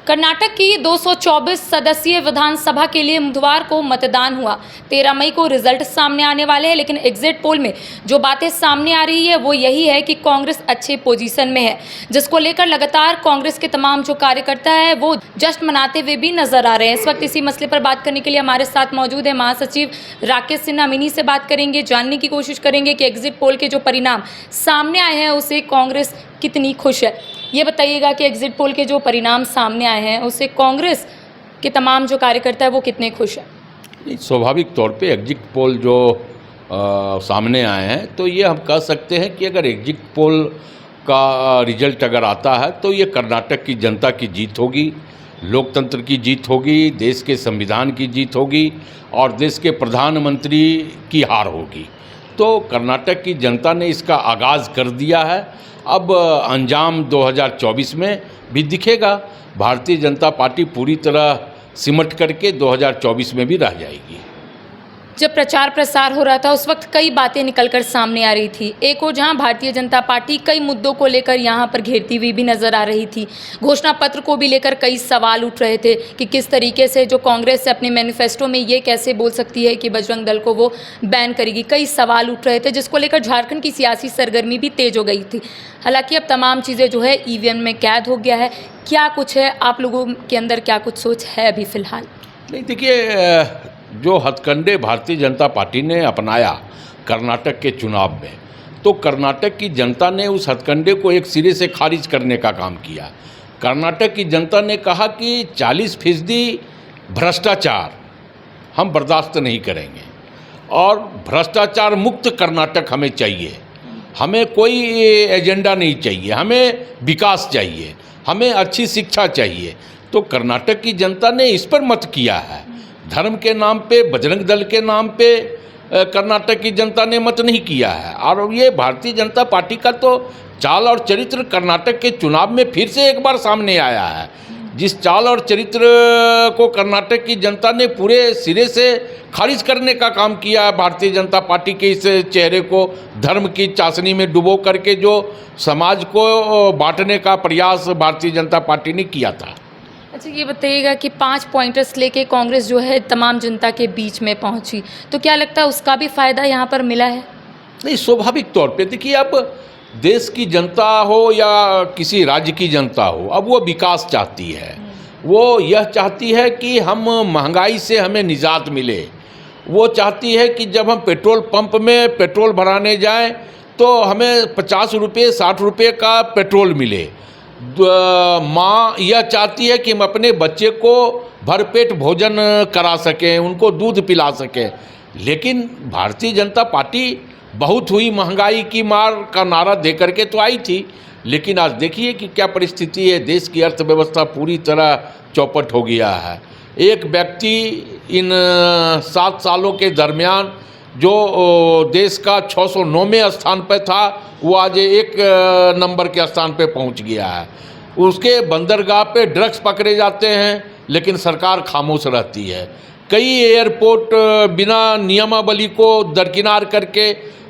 कर्नाटक की 224 सदस्यीय विधानसभा के लिए बुधवार को मतदान हुआ। 13 मई को रिजल्ट सामने आने वाले हैं, लेकिन एग्जिट पोल में जो बातें सामने आ रही है वो यही है कि कांग्रेस अच्छे पोजीशन में है, जिसको लेकर लगातार कांग्रेस के तमाम जो कार्यकर्ता है वो जश्न मनाते हुए भी नजर आ रहे हैं। इस वक्त इसी मसले पर बात करने के लिए हमारे साथ मौजूद है महासचिव राकेश सिन्हा। मिनी से बात करेंगे, जानने की कोशिश करेंगे कि एग्जिट पोल के जो परिणाम सामने आए हैं उससे कांग्रेस कितनी खुश है। ये बताइएगा कि एग्जिट पोल के जो परिणाम सामने आए हैं उससे कांग्रेस के तमाम जो कार्यकर्ता है वो कितने खुश हैं। स्वाभाविक तौर पे एग्जिट पोल जो सामने आए हैं तो ये हम कह सकते हैं कि अगर एग्जिट पोल का रिजल्ट अगर आता है तो ये कर्नाटक की जनता की जीत होगी, लोकतंत्र की जीत होगी, देश के संविधान की जीत होगी और देश के प्रधानमंत्री की हार होगी। तो कर्नाटक की जनता ने इसका आगाज़ कर दिया है। अब अंजाम 2024 में भी दिखेगा। भारतीय जनता पार्टी पूरी तरह सिमट करके 2024 में भी रह जाएगी। जब प्रचार प्रसार हो रहा था उस वक्त कई बातें निकलकर सामने आ रही थी। एक और जहां भारतीय जनता पार्टी कई मुद्दों को लेकर यहां पर घेरती हुई भी नजर आ रही थी। घोषणा पत्र को भी लेकर कई सवाल उठ रहे थे कि किस तरीके से जो कांग्रेस अपने मैनिफेस्टो में ये कैसे बोल सकती है कि बजरंग दल को वो बैन करेगी। कई सवाल उठ रहे थे जिसको लेकर झारखंड की सियासी सरगर्मी भी तेज हो गई थी। हालांकि अब तमाम चीज़ें जो है ईवीएम में कैद हो गया है। क्या कुछ है आप लोगों के अंदर, क्या कुछ सोच है अभी फ़िलहाल? नहीं, देखिए, जो हथकंडे भारतीय जनता पार्टी ने अपनाया कर्नाटक के चुनाव में, तो कर्नाटक की जनता ने उस हथकंडे को एक सिरे से खारिज करने का काम किया। कर्नाटक की जनता ने कहा कि 40% भ्रष्टाचार हम बर्दाश्त नहीं करेंगे और भ्रष्टाचार मुक्त कर्नाटक हमें चाहिए। हमें कोई एजेंडा नहीं चाहिए, हमें विकास चाहिए, हमें अच्छी शिक्षा चाहिए। तो कर्नाटक की जनता ने इस पर मत किया है। धर्म के नाम पे, बजरंग दल के नाम पे कर्नाटक की जनता ने मत नहीं किया है। और ये भारतीय जनता पार्टी का तो चाल और चरित्र कर्नाटक के चुनाव में फिर से एक बार सामने आया है। जिस चाल और चरित्र को कर्नाटक की जनता ने पूरे सिरे से खारिज करने का काम किया है, भारतीय जनता पार्टी के इस चेहरे को धर्म की चाशनी में डुबो करके जो समाज को बांटने का प्रयास भारतीय जनता पार्टी ने किया था। अच्छा, ये बताइएगा कि 5 पॉइंटर्स लेके कांग्रेस जो है तमाम जनता के बीच में पहुंची, तो क्या लगता है उसका भी फ़ायदा यहाँ पर मिला है? नहीं, स्वाभाविक तौर पे देखिए, अब देश की जनता हो या किसी राज्य की जनता हो, अब वो विकास चाहती है। वो यह चाहती है कि हम महंगाई से हमें निजात मिले। वो चाहती है कि जब हम पेट्रोल पंप में पेट्रोल भराने जाएं तो हमें 50 रुपये 60 रुपये का पेट्रोल मिले। माँ यह चाहती है कि हम अपने बच्चे को भरपेट भोजन करा सकें, उनको दूध पिला सकें। लेकिन भारतीय जनता पार्टी बहुत हुई महंगाई की मार का नारा दे करके तो आई थी, लेकिन आज देखिए कि क्या परिस्थिति है। देश की अर्थव्यवस्था पूरी तरह चौपट हो गया है। एक व्यक्ति इन 7 सालों के दरमियान जो देश का 609वें स्थान पर था वो आज 1 नंबर के स्थान पे पहुंच गया है। उसके बंदरगाह पे ड्रग्स पकड़े जाते हैं लेकिन सरकार खामोश रहती है। कई एयरपोर्ट बिना नियमावली को दरकिनार करके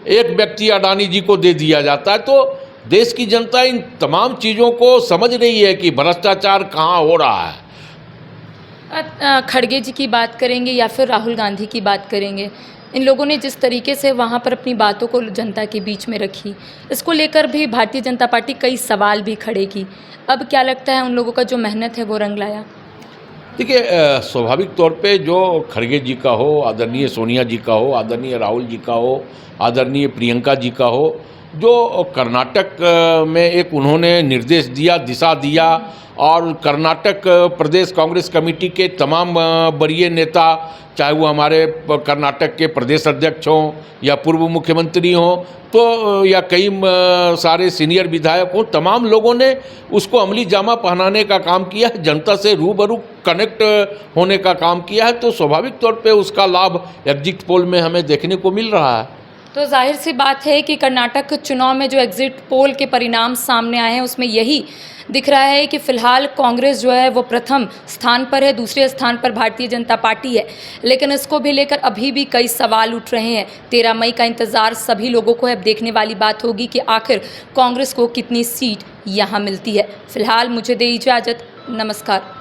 एक व्यक्ति अडानी जी को दे दिया जाता है। तो देश की जनता इन तमाम चीज़ों को समझ रही है कि भ्रष्टाचार कहाँ हो रहा है। खड़गे जी की बात करेंगे या फिर राहुल गांधी की बात करेंगे, इन लोगों ने जिस तरीके से वहाँ पर अपनी बातों को जनता के बीच में रखी, इसको लेकर भी भारतीय जनता पार्टी कई सवाल भी खड़े की। अब क्या लगता है उन लोगों का जो मेहनत है वो रंग लाया? देखिए, स्वाभाविक तौर पे जो खड़गे जी का हो, आदरणीय सोनिया जी का हो, आदरणीय राहुल जी का हो, आदरणीय प्रियंका जी का हो, जो कर्नाटक में एक उन्होंने निर्देश दिया, दिशा दिया और कर्नाटक प्रदेश कांग्रेस कमेटी के तमाम वरीय नेता, चाहे वो हमारे कर्नाटक के प्रदेश अध्यक्ष हों या पूर्व मुख्यमंत्री हों, तो या कई सारे सीनियर विधायक हों, तमाम लोगों ने उसको अमली जामा पहनाने का काम किया है, जनता से रूबरू कनेक्ट होने का काम किया है। तो स्वाभाविक तौर पे उसका लाभ एग्जिट पोल में हमें देखने को मिल रहा है। तो जाहिर सी बात है कि कर्नाटक चुनाव में जो एग्जिट पोल के परिणाम सामने आए हैं उसमें यही दिख रहा है कि फ़िलहाल कांग्रेस जो है वो प्रथम स्थान पर है, दूसरे स्थान पर भारतीय जनता पार्टी है। लेकिन इसको भी लेकर अभी भी कई सवाल उठ रहे हैं। 13 मई का इंतज़ार सभी लोगों को है। अब देखने वाली बात होगी कि आखिर कांग्रेस को कितनी सीट यहाँ मिलती है। फ़िलहाल मुझे दे इजाज़त, नमस्कार।